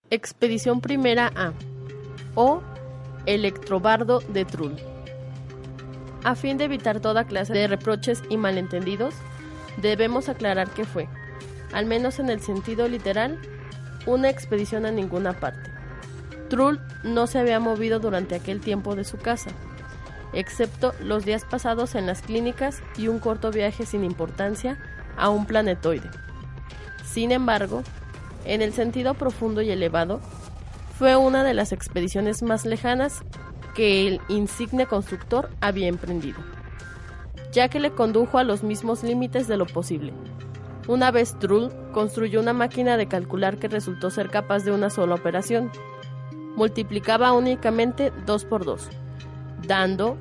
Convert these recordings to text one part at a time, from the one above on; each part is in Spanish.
Expedición Primera A o Electrobardo de Trull. A fin de evitar toda clase de reproches y malentendidos, debemos aclarar que fue, al menos en el sentido literal, una expedición a ninguna parte. Trull no se había movido durante aquel tiempo de su casa, excepto los días pasados en las clínicas y un corto viaje sin importancia a un planetoide. Sin embargo, en el sentido profundo y elevado, fue una de las expediciones más lejanas que el insigne constructor había emprendido, ya que le condujo a los mismos límites de lo posible. Una vez Trull construyó una máquina de calcular que resultó ser capaz de una sola operación. Multiplicaba únicamente 2 por 2, dando,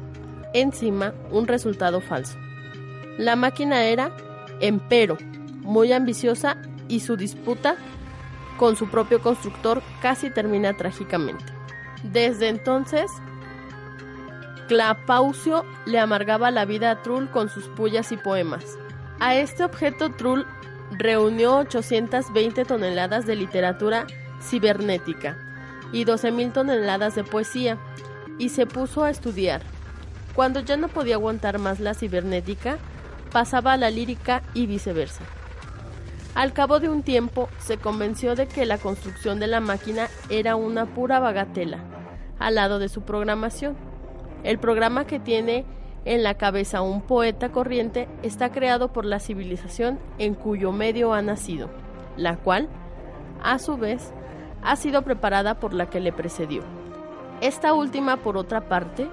encima, un resultado falso. La máquina era, empero, muy ambiciosa y su disputa con su propio constructor casi termina trágicamente. Desde entonces, Clapaucio le amargaba la vida a Trull con sus pullas y poemas. A este objeto Trull reunió 820 toneladas de literatura cibernética y 12,000 toneladas de poesía, y se puso a estudiar. Cuando ya no podía aguantar más la cibernética, pasaba a la lírica y viceversa. Al cabo de un tiempo, se convenció de que la construcción de la máquina era una pura bagatela, al lado de su programación. El programa que tiene en la cabeza un poeta corriente está creado por la civilización en cuyo medio ha nacido, la cual, a su vez, ha sido preparada por la que le precedió. Esta última, por otra parte,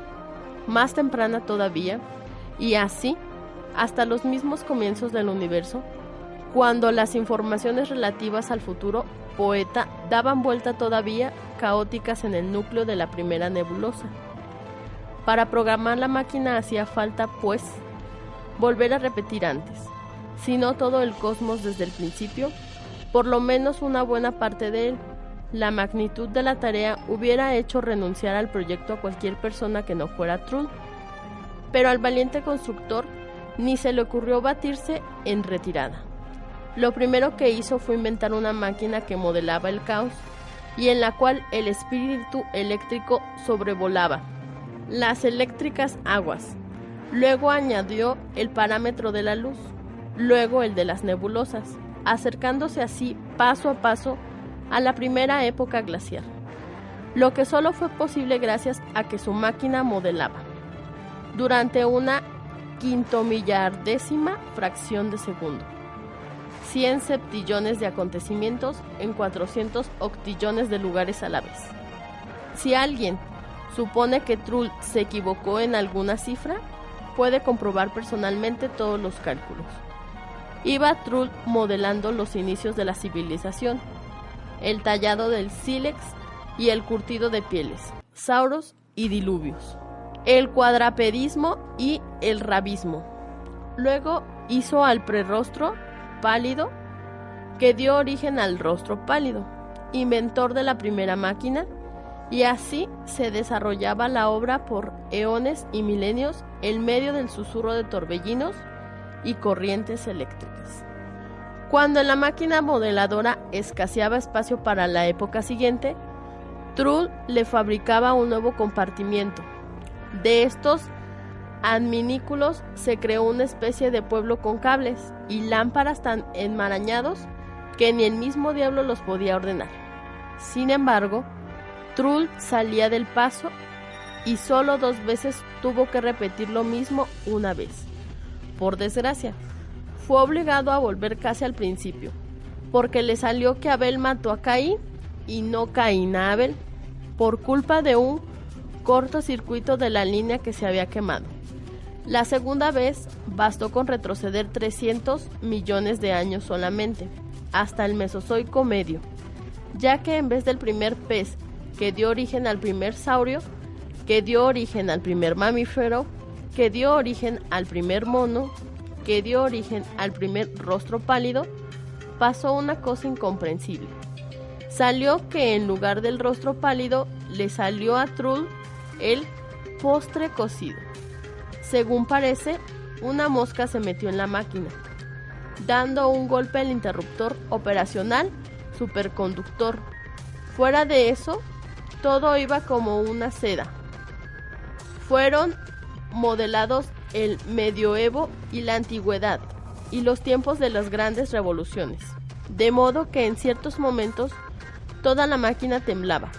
más temprana todavía, y así, hasta los mismos comienzos del universo, cuando las informaciones relativas al futuro poeta daban vuelta todavía caóticas en el núcleo de la primera nebulosa. Para programar la máquina hacía falta, pues, volver a repetir antes, si no todo el cosmos desde el principio, por lo menos una buena parte de él. La magnitud de la tarea hubiera hecho renunciar al proyecto a cualquier persona que no fuera Trull, pero al valiente constructor ni se le ocurrió batirse en retirada. Lo primero que hizo fue inventar una máquina que modelaba el caos y en la cual el espíritu eléctrico sobrevolaba las eléctricas aguas. Luego añadió el parámetro de la luz, luego el de las nebulosas, acercándose así paso a paso a la primera época glacial, lo que solo fue posible gracias a que su máquina modelaba, durante una quintomillardésima fracción de segundo, 100 septillones de acontecimientos en 400 octillones de lugares a la vez. Si alguien supone que Trull se equivocó en alguna cifra, puede comprobar personalmente todos los cálculos. Iba Trull modelando los inicios de la civilización, el tallado del sílex y el curtido de pieles, sauros y diluvios, el cuadrapedismo y el rabismo. Luego hizo al prerrostro pálido, que dio origen al rostro pálido, inventor de la primera máquina, y así se desarrollaba la obra por eones y milenios en medio del susurro de torbellinos y corrientes eléctricas. Cuando en la máquina modeladora escaseaba espacio para la época siguiente, Trull le fabricaba un nuevo compartimiento. De estos adminículos se creó una especie de pueblo con cables y lámparas tan enmarañados que ni el mismo diablo los podía ordenar. Sin embargo, Trull salía del paso y solo 2 veces tuvo que repetir lo mismo una vez. Por desgracia, fue obligado a volver casi al principio, porque le salió que Abel mató a Caín y no Caín a Abel, por culpa de un cortocircuito de la línea que se había quemado. La segunda vez bastó con retroceder 300 millones de años solamente, hasta el Mesozoico medio, ya que en vez del primer pez que dio origen al primer saurio, que dio origen al primer mamífero, que dio origen al primer mono, que dio origen al primer rostro pálido, pasó una cosa incomprensible. Salió que en lugar del rostro pálido le salió a Trull el postre cocido. Según parece, una mosca se metió en la máquina, dando un golpe al interruptor operacional superconductor, Fuera de eso, todo iba como una seda. Fueron modelados el medioevo y la antigüedad y los tiempos de las grandes revoluciones, de modo que en ciertos momentos toda la máquina temblaba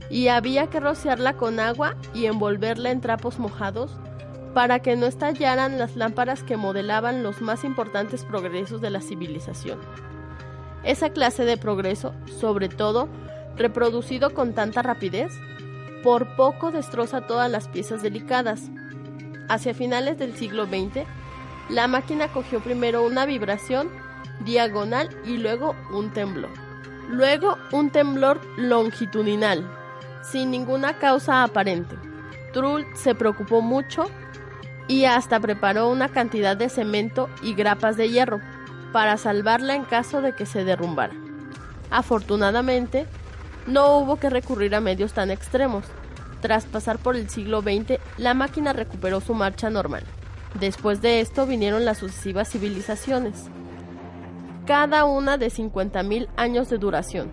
y había que rociarla con agua y envolverla en trapos mojados para que no estallaran las lámparas que modelaban los más importantes progresos de la civilización. Esa clase de progreso, sobre todo, reproducido con tanta rapidez, por poco destroza todas las piezas delicadas. Hacia finales del siglo XX, la máquina cogió primero una vibración diagonal y luego un temblor. Luego un temblor longitudinal, sin ninguna causa aparente. Trull se preocupó mucho y hasta preparó una cantidad de cemento y grapas de hierro para salvarla en caso de que se derrumbara. Afortunadamente, no hubo que recurrir a medios tan extremos. Tras pasar por el siglo XX, la máquina recuperó su marcha normal. Después de esto vinieron las sucesivas civilizaciones, cada una de 50.000 años de duración,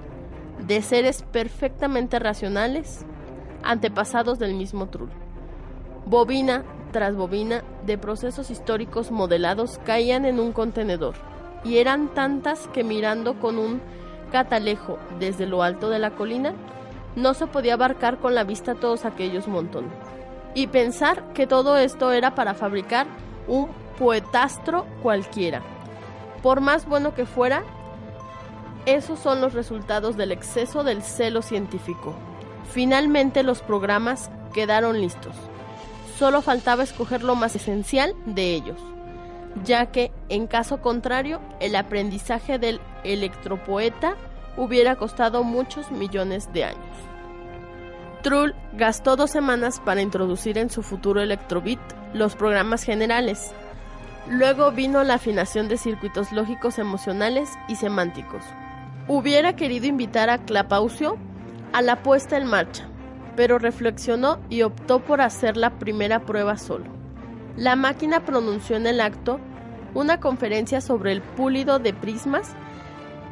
de seres perfectamente racionales, antepasados del mismo Trull. Bobina tras bobina de procesos históricos modelados caían en un contenedor, y eran tantas que mirando con un catalejo desde lo alto de la colina, no se podía abarcar con la vista todos aquellos montones. Y pensar que todo esto era para fabricar un poetastro cualquiera. Por más bueno que fuera, esos son los resultados del exceso del celo científico. Finalmente los programas quedaron listos. Solo faltaba escoger lo más esencial de ellos, ya que, en caso contrario, el aprendizaje del electropoeta hubiera costado muchos millones de años. Trull gastó 2 semanas para introducir en su futuro electrobit los programas generales. Luego vino la afinación de circuitos lógicos emocionales y semánticos. Hubiera querido invitar a Clapaucio a la puesta en marcha, pero reflexionó y optó por hacer la primera prueba solo. La máquina pronunció en el acto una conferencia sobre el pulido de prismas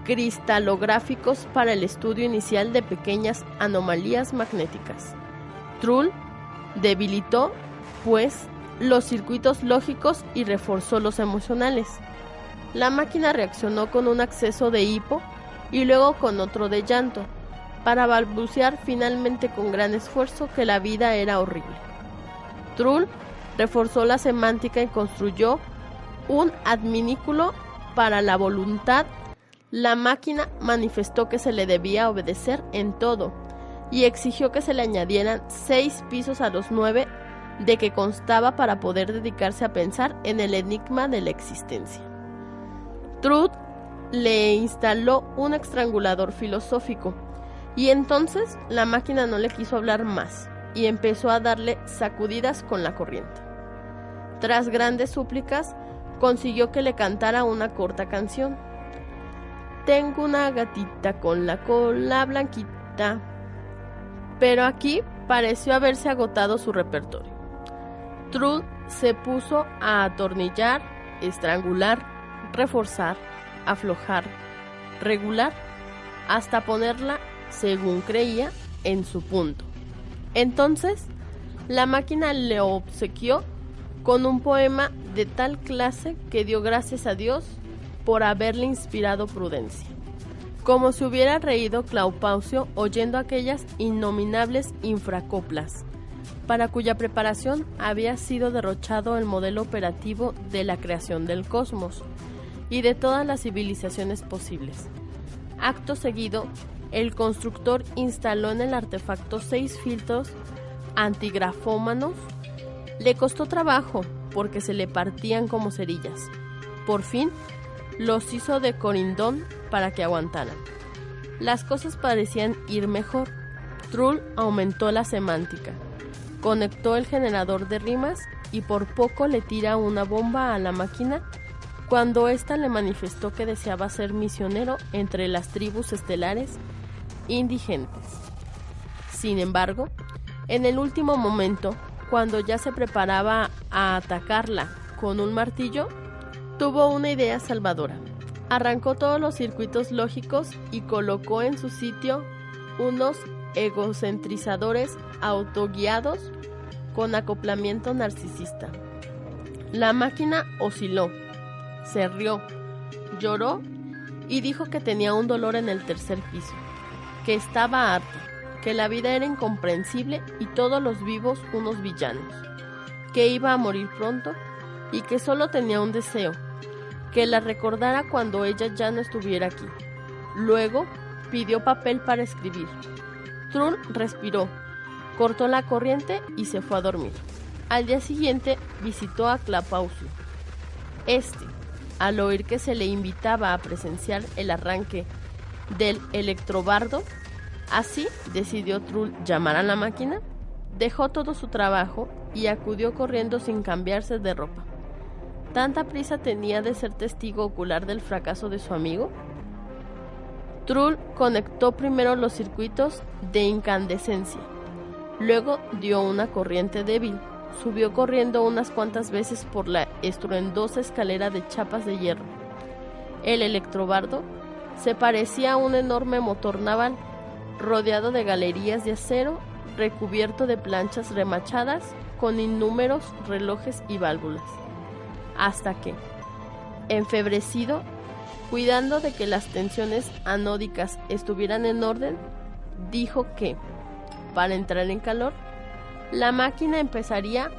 cristalográficos para el estudio inicial de pequeñas anomalías magnéticas. Trull debilitó, pues, los circuitos lógicos y reforzó los emocionales. La máquina reaccionó con un acceso de hipo y luego con otro de llanto, para balbucear finalmente con gran esfuerzo que la vida era horrible. Trull reforzó la semántica y construyó un adminículo para la voluntad. La máquina manifestó que se le debía obedecer en todo y exigió que se le añadieran 6 pisos a los 9 de que constaba para poder dedicarse a pensar en el enigma de la existencia. Trull le instaló un estrangulador filosófico y entonces la máquina no le quiso hablar más y empezó a darle sacudidas con la corriente. Tras grandes súplicas, consiguió que le cantara una corta canción. Tengo una gatita con la cola blanquita. Pero aquí pareció haberse agotado su repertorio. Trull se puso a atornillar, estrangular, reforzar, aflojar, regular, hasta ponerla, según creía, en su punto. Entonces, la máquina le obsequió con un poema de tal clase que dio gracias a Dios por haberle inspirado prudencia, como si hubiera reído Clapaucio oyendo aquellas innominables infracoplas, para cuya preparación había sido derrochado el modelo operativo de la creación del cosmos y de todas las civilizaciones posibles. Acto seguido, el constructor instaló en el artefacto 6 filtros antigrafómanos. Le costó trabajo porque se le partían como cerillas. Por fin, los hizo de corindón para que aguantaran. Las cosas parecían ir mejor. Trull aumentó la semántica, conectó el generador de rimas y por poco le tira una bomba a la máquina cuando ésta le manifestó que deseaba ser misionero entre las tribus estelares indigentes. Sin embargo, en el último momento, cuando ya se preparaba a atacarla con un martillo, tuvo una idea salvadora. Arrancó todos los circuitos lógicos y colocó en su sitio unos egocentrizadores autoguiados con acoplamiento narcisista. La máquina osciló, se rió, lloró y dijo que tenía un dolor en el tercer piso, que estaba harta, que la vida era incomprensible y todos los vivos unos villanos, que iba a morir pronto y que solo tenía un deseo, que la recordara cuando ella ya no estuviera aquí. Luego pidió papel para escribir. Trull respiró, cortó la corriente y se fue a dormir. Al día siguiente visitó a Claupausio. Al oír que se le invitaba a presenciar el arranque del electrobardo, así decidió Trull llamar a la máquina, dejó todo su trabajo y acudió corriendo sin cambiarse de ropa. ¿Tanta prisa tenía de ser testigo ocular del fracaso de su amigo? Trull conectó primero los circuitos de incandescencia, luego dio una corriente débil, subió corriendo unas cuantas veces por la estruendosa escalera de chapas de hierro. El electrobardo se parecía a un enorme motor naval, rodeado de galerías de acero, recubierto de planchas remachadas con innúmeros relojes y válvulas, hasta que, enfebrecido, cuidando de que las tensiones anódicas estuvieran en orden, dijo que, para entrar en calor, la máquina empezaría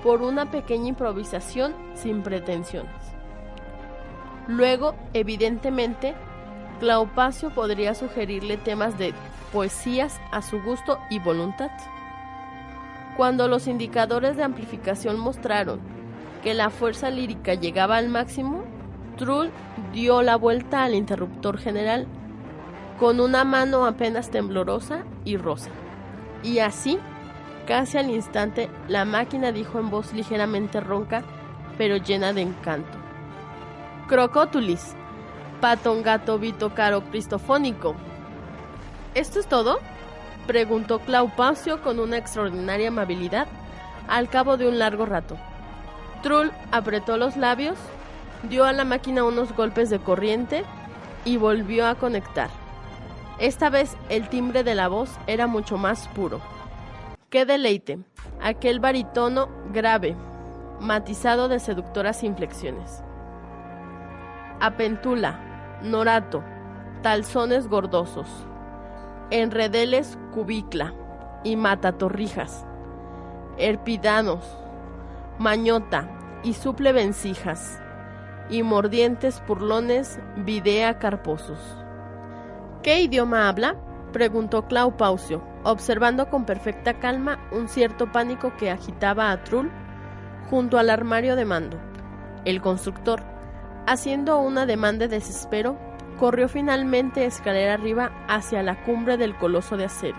por una pequeña improvisación sin pretensiones. Luego, evidentemente, Claupacio podría sugerirle temas de poesías a su gusto y voluntad. Cuando los indicadores de amplificación mostraron que la fuerza lírica llegaba al máximo, Trull dio la vuelta al interruptor general con una mano apenas temblorosa y rosa. Y así, casi al instante, la máquina dijo en voz ligeramente ronca, pero llena de encanto: Crocótulis, patongato vitocaro cristofónico. ¿Esto es todo?, preguntó Claupacio con una extraordinaria amabilidad al cabo de un largo rato. Trull apretó los labios, dio a la máquina unos golpes de corriente y volvió a conectar. Esta vez el timbre de la voz era mucho más puro. ¡Qué deleite! Aquel barítono grave, matizado de seductoras inflexiones. Apentula, norato, talzones gordosos, enredeles cubicla y matatorrijas, erpidanos, mañota y suple vencijas, y mordientes purlones videa carposos. ¿Qué idioma habla?, preguntó Claupacio, observando con perfecta calma un cierto pánico que agitaba a Trull junto al armario de mando. El constructor, haciendo un ademán de desespero, corrió finalmente escalera arriba hacia la cumbre del coloso de acero.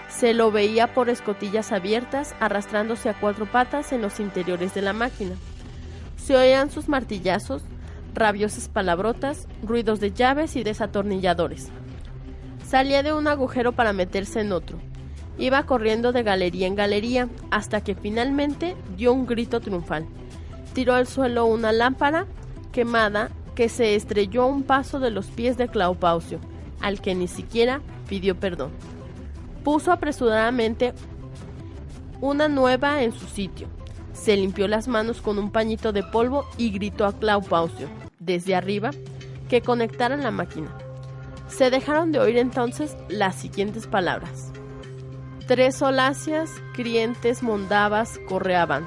Se lo veía por escotillas abiertas, arrastrándose a cuatro patas en los interiores de la máquina. Se oían sus martillazos, rabiosas palabrotas, ruidos de llaves y desatornilladores. Salía de un agujero para meterse en otro. Iba corriendo de galería en galería hasta que finalmente dio un grito triunfal. Tiró al suelo una lámpara quemada que se estrelló a un paso de los pies de Claupacio, al que ni siquiera pidió perdón. Puso apresuradamente una nueva en su sitio. Se limpió las manos con un pañito de polvo y gritó a Claupacio, desde arriba, que conectaran la máquina. Se dejaron de oír entonces las siguientes palabras: 3 solacias, crientes mondavas correaban,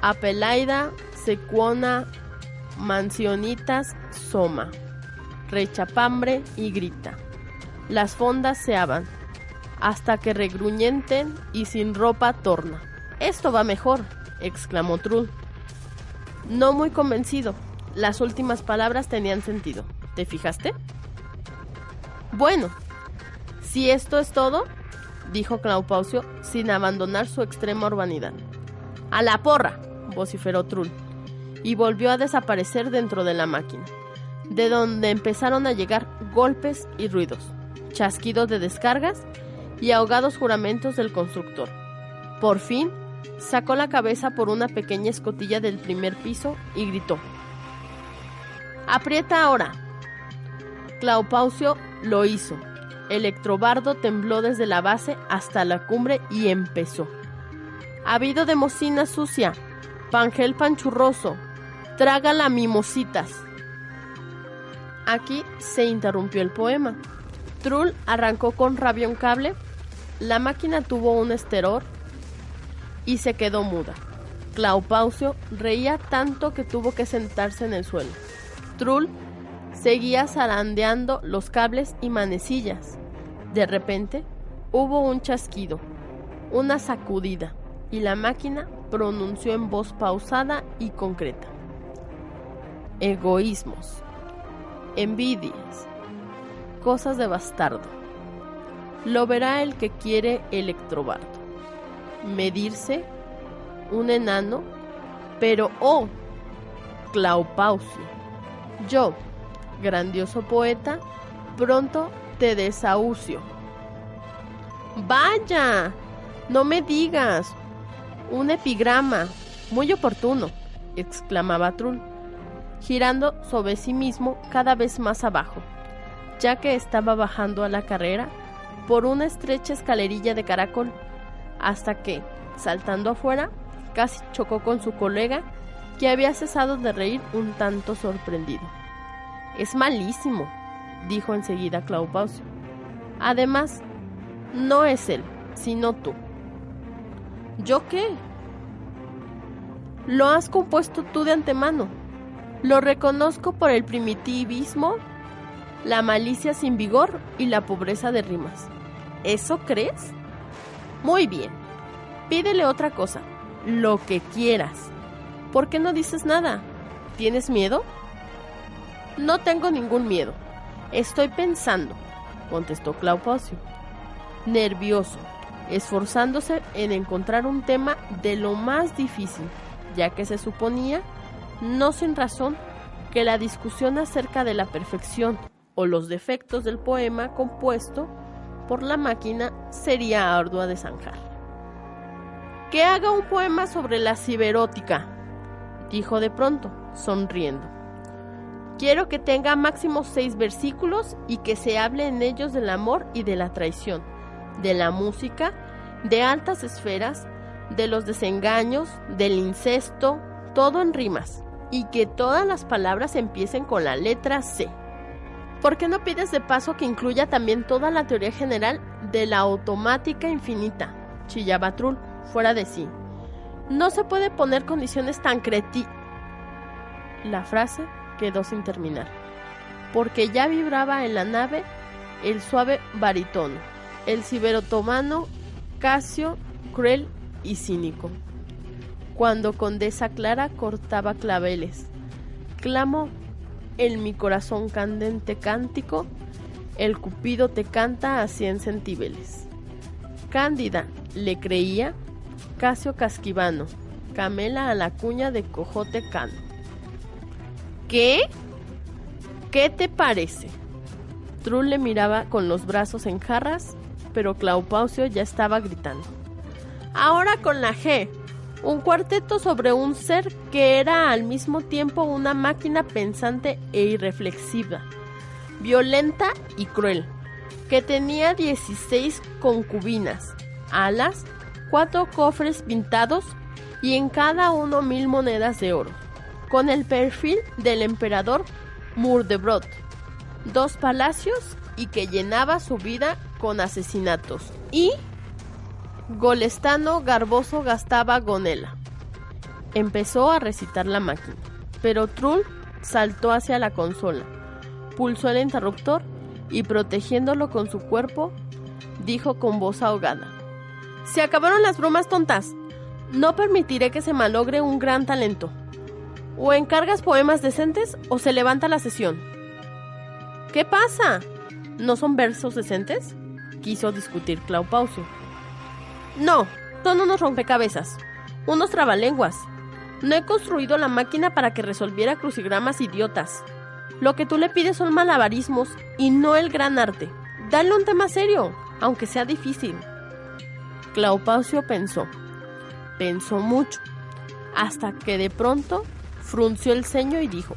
Apelaida, secuona, mansionitas, soma, rechapambre y grita. Las fondas se aban, hasta que regruñenten y sin ropa torna. «Esto va mejor», exclamó Trull. No muy convencido. Las últimas palabras tenían sentido. ¿Te fijaste? «Bueno, si esto es todo», dijo Claupacio sin abandonar su extrema urbanidad. «¡A la porra!», vociferó Trull, y volvió a desaparecer dentro de la máquina, de donde empezaron a llegar golpes y ruidos, chasquidos de descargas y ahogados juramentos del constructor. Por fin, sacó la cabeza por una pequeña escotilla del primer piso y gritó: «¡Aprieta ahora!». Claupacio lo hizo. Electrobardo tembló desde la base hasta la cumbre y empezó. Habido de mocina sucia, pangel panchurroso, trágala mimositas. Aquí se interrumpió el poema. Trull arrancó con rabia un cable, la máquina tuvo un estertor y se quedó muda. Claupacio reía tanto que tuvo que sentarse en el suelo. Trull seguía zarandeando los cables y manecillas. De repente hubo un chasquido, una sacudida, y la máquina pronunció en voz pausada y concreta: egoísmos, envidias, cosas de bastardo. Lo verá el que quiere Electrobardo. Medirse, un enano, pero ¡oh! Claupacio, yo, grandioso poeta, pronto te desahucio. ¡Vaya! No me digas. Un epigrama, muy oportuno, exclamaba Trull, girando sobre sí mismo cada vez más abajo, ya que estaba bajando a la carrera por una estrecha escalerilla de caracol, hasta que, saltando afuera, casi chocó con su colega, que había cesado de reír un tanto sorprendido. Es malísimo, dijo enseguida Claupacio. Además, no es él, sino tú. ¿Yo qué? Lo has compuesto tú de antemano. Lo reconozco por el primitivismo, la malicia sin vigor y la pobreza de rimas. ¿Eso crees? Muy bien. Pídele otra cosa, lo que quieras. ¿Por qué no dices nada? ¿Tienes miedo? No tengo ningún miedo. Estoy pensando, contestó Claupacio, nervioso, esforzándose en encontrar un tema de lo más difícil, ya que se suponía, no sin razón, que la discusión acerca de la perfección o los defectos del poema compuesto por la máquina sería ardua de zanjar. Que haga un poema sobre la ciberótica, dijo de pronto, sonriendo. Quiero que tenga máximo 6 versículos y que se hable en ellos del amor y de la traición, de la música, de altas esferas, de los desengaños, del incesto, todo en rimas, y que todas las palabras empiecen con la letra C. ¿Por qué no pides de paso que incluya también toda la teoría general de la automática infinita? Chillaba Trull, fuera de sí. No se puede poner condiciones tan La frase quedó sin terminar, porque ya vibraba en la nave el suave barítono, el ciberotomano Casio, cruel y cínico. Cuando Condesa Clara cortaba claveles, clamo en mi corazón candente cántico, el cupido te canta a 100 centibeles. Cándida le creía, Casio casquivano, Camela a la cuña de cojote cano. ¿Qué? ¿Qué te parece? Trull le miraba con los brazos en jarras, pero Claupacio ya estaba gritando. Ahora con la G, un cuarteto sobre un ser que era al mismo tiempo una máquina pensante e irreflexiva, violenta y cruel, que tenía 16 concubinas, alas, 4 cofres pintados y en cada uno 1000 monedas de oro, con el perfil del emperador Murdebrod, 2 palacios y que llenaba su vida con asesinatos. Y Golestano Garboso gastaba gonela. Empezó a recitar la máquina, pero Trull saltó hacia la consola, pulsó el interruptor y protegiéndolo con su cuerpo, dijo con voz ahogada: Se acabaron las bromas tontas. No permitiré que se malogre un gran talento. O encargas poemas decentes o se levanta la sesión. ¿Qué pasa? ¿No son versos decentes?, quiso discutir Claupacio. No, son unos rompecabezas, unos trabalenguas. No he construido la máquina para que resolviera crucigramas idiotas. Lo que tú le pides son malabarismos y no el gran arte. Dale un tema serio, aunque sea difícil. Claupacio pensó mucho, hasta que de pronto frunció el ceño y dijo: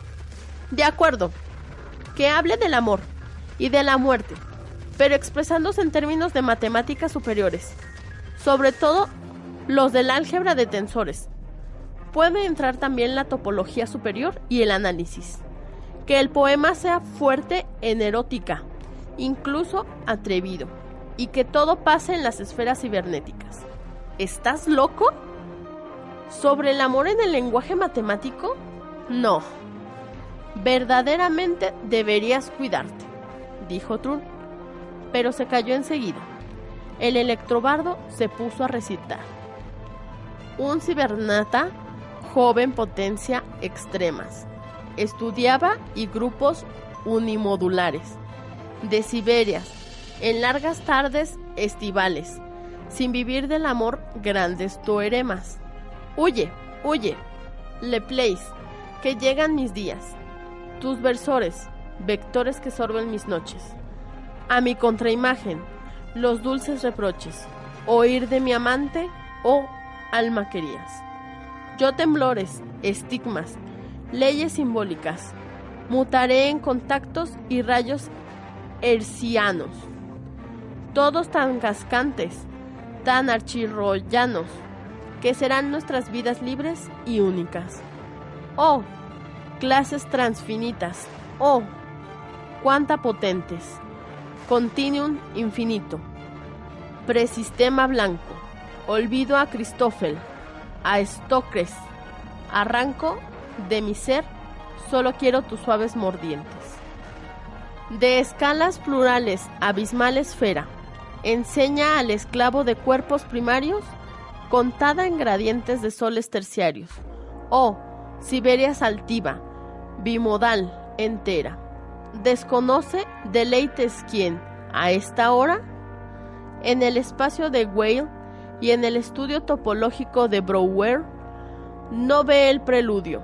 De acuerdo, que hable del amor y de la muerte, pero expresándose en términos de matemáticas superiores, sobre todo los del álgebra de tensores. Puede entrar también la topología superior y el análisis. Que el poema sea fuerte en erótica, incluso atrevido, y que todo pase en las esferas cibernéticas. ¿Estás loco? ¿Sobre el amor en el lenguaje matemático? No. Verdaderamente deberías cuidarte, dijo Trull, pero se cayó enseguida. El electrobardo se puso a recitar. Un cibernata, joven potencia extremas, estudiaba y grupos unimodulares, de Siberias, en largas tardes estivales, sin vivir del amor grandes teoremas. Huye, huye, Laplace, que llegan mis días, tus versores, vectores que sorben mis noches. A mi contraimagen, los dulces reproches, oír de mi amante, oh alma querías. Yo temblores, estigmas, leyes simbólicas, mutaré en contactos y rayos hercianos, todos tan cascantes, tan archirrollanos, que serán nuestras vidas libres y únicas. Oh, clases transfinitas, oh, cuánta potentes, continuum infinito, presistema blanco, olvido a Cristófel, a Stokes, arranco de mi ser, solo quiero tus suaves mordientes. De escalas plurales, abismal esfera, enseña al esclavo de cuerpos primarios, contada en gradientes de soles terciarios. Oh, Siberias altiva, bimodal, entera. Desconoce deleites quien, a esta hora, en el espacio de Weyl y en el estudio topológico de Brouwer, no ve el preludio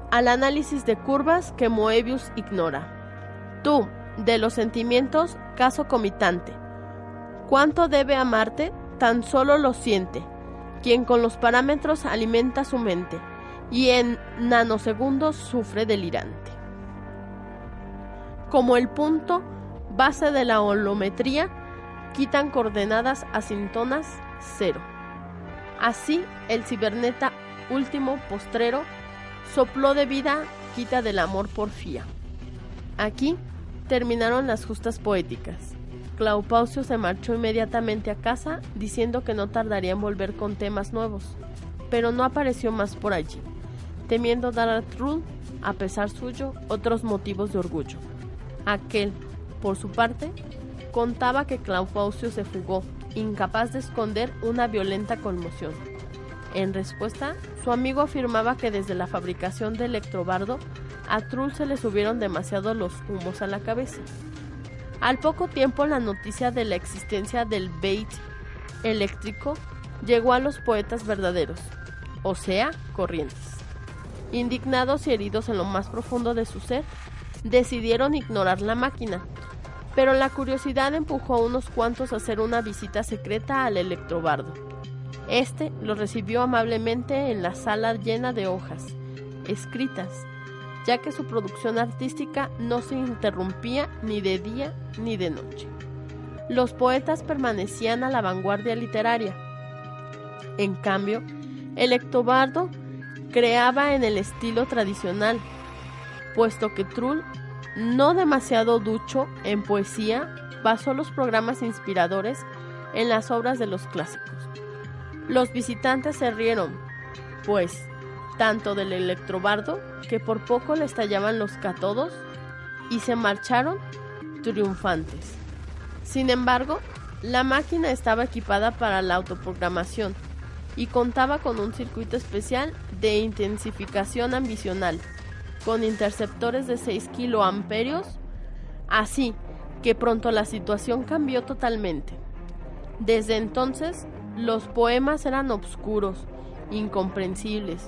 al análisis de curvas que Moebius ignora. Tú, de los sentimientos, caso comitante. ¿Cuánto debe amarte? Tan solo lo siente, quien con los parámetros alimenta su mente, y en nanosegundos sufre delirante. Como el punto base de la holometría, quitan coordenadas asíntonas 0. Así, el ciberneta último postrero sopló de vida, quita del amor porfía. Aquí terminaron las justas poéticas. Claupacio se marchó inmediatamente a casa, diciendo que no tardaría en volver con temas nuevos, pero no apareció más por allí, temiendo dar a Trull, a pesar suyo, otros motivos de orgullo. Aquel, por su parte, contaba que Claupacio se fugó, incapaz de esconder una violenta conmoción. En respuesta, su amigo afirmaba que desde la fabricación del electrobardo, a Trull se le subieron demasiado los humos a la cabeza. Al poco tiempo, la noticia de la existencia del bait eléctrico llegó a los poetas verdaderos, o sea, corrientes. Indignados y heridos en lo más profundo de su ser, decidieron ignorar la máquina, pero la curiosidad empujó a unos cuantos a hacer una visita secreta al electrobardo. Este los recibió amablemente en la sala llena de hojas escritas, ya que su producción artística no se interrumpía ni de día ni de noche. Los poetas permanecían a la vanguardia literaria. En cambio, el electrobardo creaba en el estilo tradicional, puesto que Trull, no demasiado ducho en poesía, basó los programas inspiradores en las obras de los clásicos. Los visitantes se rieron, pues, tanto del electrobardo, que por poco le estallaban los cátodos, y se marcharon triunfantes. Sin embargo, la máquina estaba equipada para la autoprogramación y contaba con un circuito especial de intensificación ambicional, con interceptores de 6 kiloamperios, así que pronto la situación cambió totalmente. Desde entonces, los poemas eran obscuros, incomprensibles,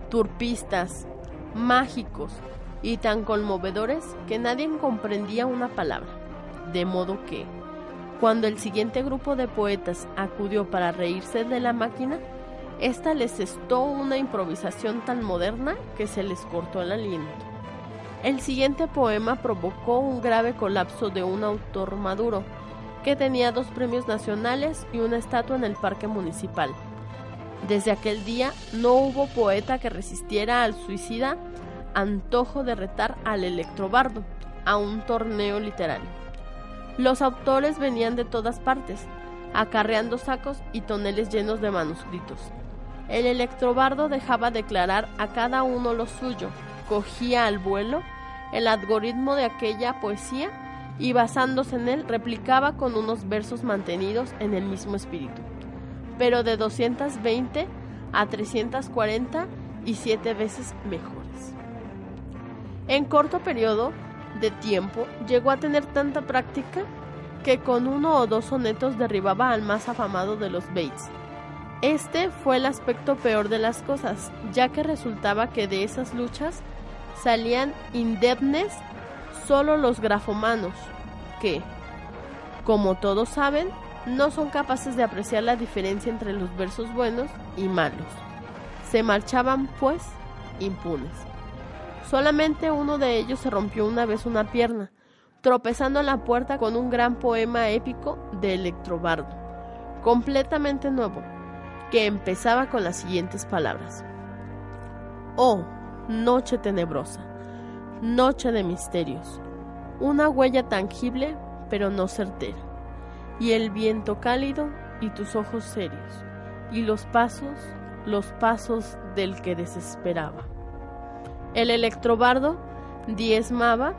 turpistas, mágicos y tan conmovedores que nadie comprendía una palabra, de modo que, cuando el siguiente grupo de poetas acudió para reírse de la máquina, ésta les cestó una improvisación tan moderna que se les cortó el aliento. El siguiente poema provocó un grave colapso de un autor maduro, que tenía 2 premios nacionales y una estatua en el parque municipal. Desde aquel día no hubo poeta que resistiera al suicida antojo de retar al electrobardo a un torneo literario. Los autores venían de todas partes, acarreando sacos y toneles llenos de manuscritos. El electrobardo dejaba declarar a cada uno lo suyo, cogía al vuelo el algoritmo de aquella poesía y basándose en él replicaba con unos versos mantenidos en el mismo espíritu, pero de 220 a 340 y 7 veces mejores. En corto periodo de tiempo llegó a tener tanta práctica que con 1 o 2 sonetos derribaba al más afamado de los Bates. Este fue el aspecto peor de las cosas, ya que resultaba que de esas luchas salían indemnes solo los grafomanos, que, como todos saben, no son capaces de apreciar la diferencia entre los versos buenos y malos. Se marchaban, pues, impunes. Solamente uno de ellos se rompió una vez una pierna, tropezando en la puerta con un gran poema épico de electrobardo, completamente nuevo, que empezaba con las siguientes palabras: Oh, noche tenebrosa, noche de misterios, una huella tangible pero no certera, y el viento cálido y tus ojos serios, y los pasos del que desesperaba. El electrobardo diezmaba,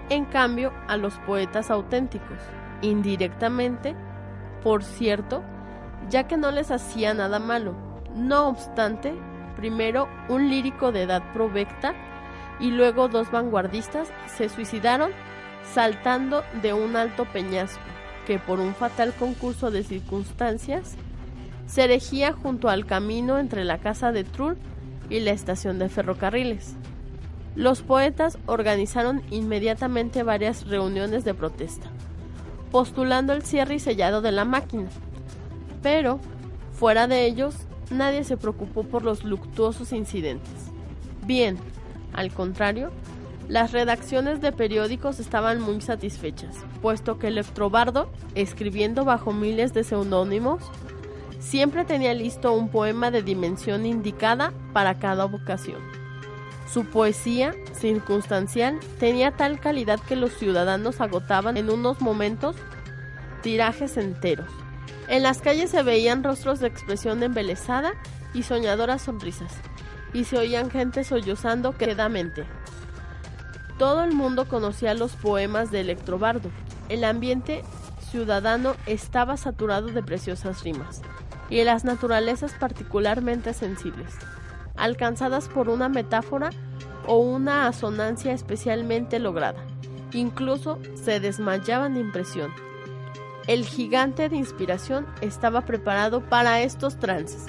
en cambio, a los poetas auténticos, indirectamente, por cierto, ya que no les hacía nada malo. No obstante, primero un lírico de edad provecta y luego 2 vanguardistas se suicidaron saltando de un alto peñasco que por un fatal concurso de circunstancias se erigía junto al camino entre la casa de Trull y la estación de ferrocarriles. Los poetas organizaron inmediatamente varias reuniones de protesta, postulando el cierre y sellado de la máquina, pero, fuera de ellos, nadie se preocupó por los luctuosos incidentes. Bien, al contrario, las redacciones de periódicos estaban muy satisfechas, puesto que Electrobardo, escribiendo bajo miles de seudónimos, siempre tenía listo un poema de dimensión indicada para cada ocasión. Su poesía, circunstancial, tenía tal calidad que los ciudadanos agotaban en unos momentos tirajes enteros. En las calles se veían rostros de expresión embelesada y soñadoras sonrisas, y se oían gente sollozando quedamente. Todo el mundo conocía los poemas de Electrobardo. El ambiente ciudadano estaba saturado de preciosas rimas, y de las naturalezas particularmente sensibles, alcanzadas por una metáfora o una asonancia especialmente lograda. Incluso se desmayaban de impresión. El gigante de inspiración estaba preparado para estos trances,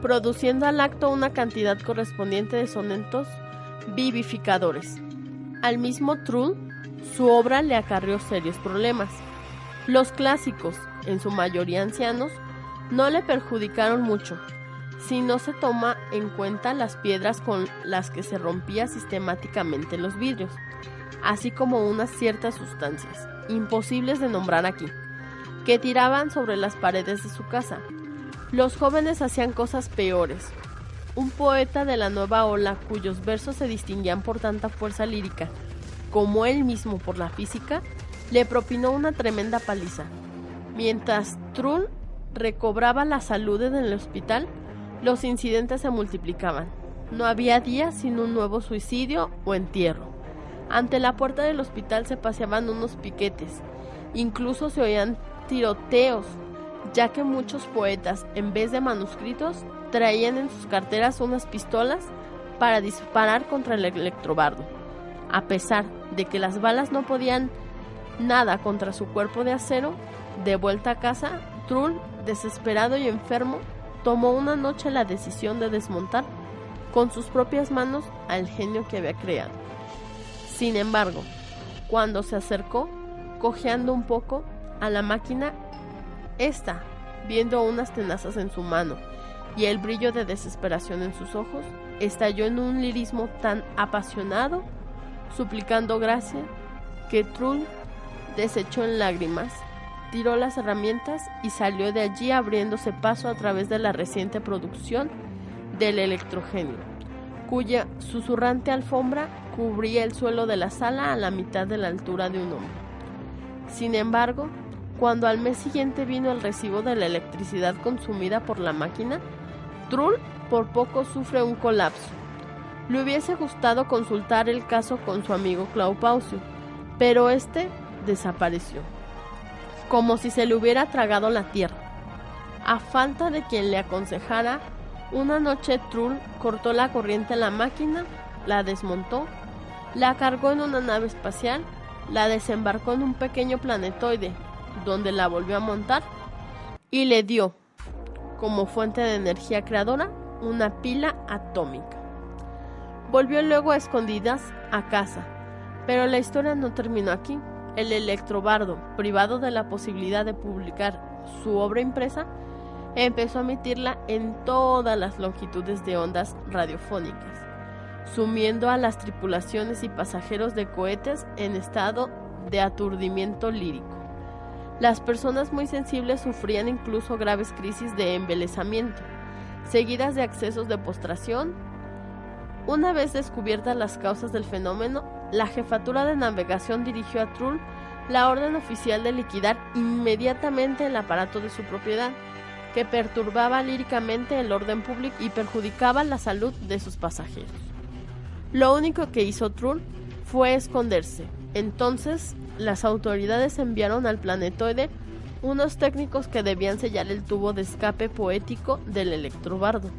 produciendo al acto una cantidad correspondiente de sonetos vivificadores. Al mismo Trull, su obra le acarreó serios problemas. Los clásicos, en su mayoría ancianos, no le perjudicaron mucho, si no se toma en cuenta las piedras con las que se rompía sistemáticamente los vidrios, así como unas ciertas sustancias, imposibles de nombrar aquí, que tiraban sobre las paredes de su casa. Los jóvenes hacían cosas peores. Un poeta de la nueva ola, cuyos versos se distinguían por tanta fuerza lírica, como él mismo por la física, le propinó una tremenda paliza. Mientras Trull recobraba la salud en el hospital, los incidentes se multiplicaban. No había día sin un nuevo suicidio o entierro. Ante la puerta del hospital se paseaban unos piquetes. Incluso se oían tiroteos, ya que muchos poetas, en vez de manuscritos, traían en sus carteras unas pistolas para disparar contra el electrobardo. A pesar de que las balas no podían nada contra su cuerpo de acero, de vuelta a casa, Trull, desesperado y enfermo, tomó una noche la decisión de desmontar con sus propias manos al genio que había creado. Sin embargo, cuando se acercó, cojeando un poco, a la máquina, esta, viendo unas tenazas en su mano y el brillo de desesperación en sus ojos, estalló en un lirismo tan apasionado, suplicando gracia, que Trull desechó en lágrimas tiró las herramientas y salió de allí abriéndose paso a través de la reciente producción del electrogenio, cuya susurrante alfombra cubría el suelo de la sala a la mitad de la altura de un hombro. Sin embargo, cuando al mes siguiente vino el recibo de la electricidad consumida por la máquina, Trull por poco sufre un colapso. Le hubiese gustado consultar el caso con su amigo Claupausio, pero este desapareció, como si se le hubiera tragado la tierra. A falta de quien le aconsejara, una noche Trull cortó la corriente a la máquina, la desmontó, la cargó en una nave espacial, la desembarcó en un pequeño planetoide, donde la volvió a montar y le dio, como fuente de energía creadora, una pila atómica. Volvió luego a escondidas a casa, pero la historia no terminó aquí. El electrobardo, privado de la posibilidad de publicar su obra impresa, empezó a emitirla en todas las longitudes de ondas radiofónicas, sumiendo a las tripulaciones y pasajeros de cohetes en estado de aturdimiento lírico. Las personas muy sensibles sufrían incluso graves crisis de embelesamiento, seguidas de accesos de postración. Una vez descubiertas las causas del fenómeno, la jefatura de navegación dirigió a Trull la orden oficial de liquidar inmediatamente el aparato de su propiedad, que perturbaba líricamente el orden público y perjudicaba la salud de sus pasajeros. Lo único que hizo Trull fue esconderse. Entonces, las autoridades enviaron al planetoide unos técnicos que debían sellar el tubo de escape poético del electrobardo.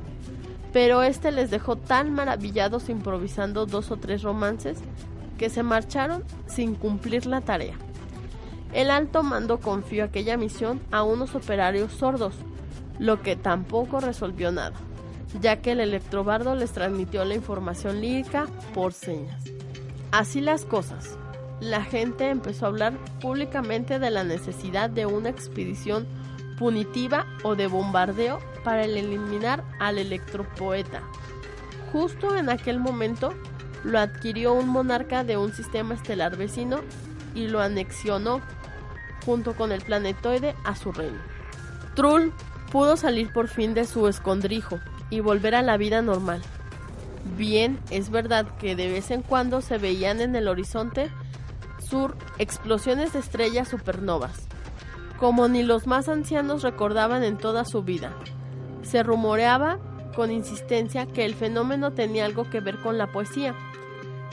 Pero este les dejó tan maravillados improvisando 2 o 3 romances que se marcharon sin cumplir la tarea. El alto mando confió aquella misión a unos operarios sordos, lo que tampoco resolvió nada, ya que el electrobardo les transmitió la información lírica por señas. Así las cosas, la gente empezó a hablar públicamente de la necesidad de una expedición punitiva o de bombardeo para eliminar al electropoeta. Justo en aquel momento lo adquirió un monarca de un sistema estelar vecino y lo anexionó junto con el planetoide a su reino. Trull pudo salir por fin de su escondrijo y volver a la vida normal. Bien, es verdad que de vez en cuando se veían en el horizonte sur explosiones de estrellas supernovas, como ni los más ancianos recordaban en toda su vida. Se rumoreaba con insistencia que el fenómeno tenía algo que ver con la poesía.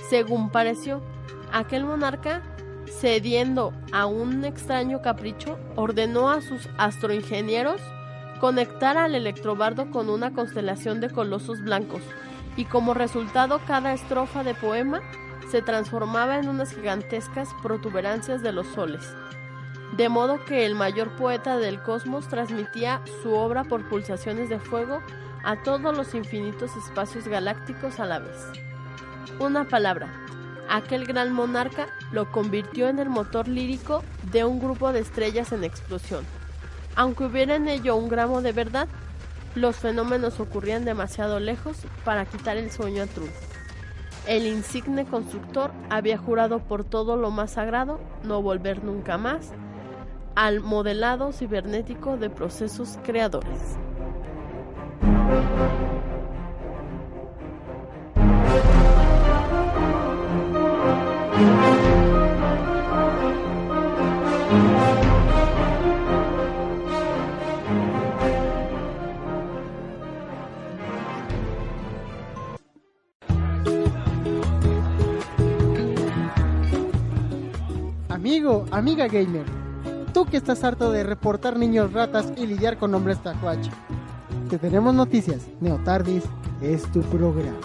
Según pareció, aquel monarca, cediendo a un extraño capricho, ordenó a sus astroingenieros conectar al electrobardo con una constelación de colosos blancos, y como resultado cada estrofa de poema se transformaba en unas gigantescas protuberancias de los soles, de modo que el mayor poeta del cosmos transmitía su obra por pulsaciones de fuego a todos los infinitos espacios galácticos a la vez. Una palabra, aquel gran monarca lo convirtió en el motor lírico de un grupo de estrellas en explosión. Aunque hubiera en ello un gramo de verdad, los fenómenos ocurrían demasiado lejos para quitar el sueño a Trull. El insigne constructor había jurado por todo lo más sagrado no volver nunca más al modelado cibernético de procesos creadores. Amigo, amiga gamer, tú que estás harto de reportar niños ratas y lidiar con hombres tacuache, te tenemos noticias. Neotardis es tu programa.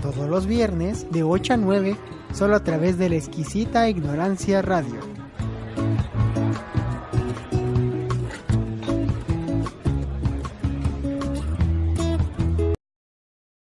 Todos los viernes de 8 a 9, solo a través de la exquisita Ignorancia Radio.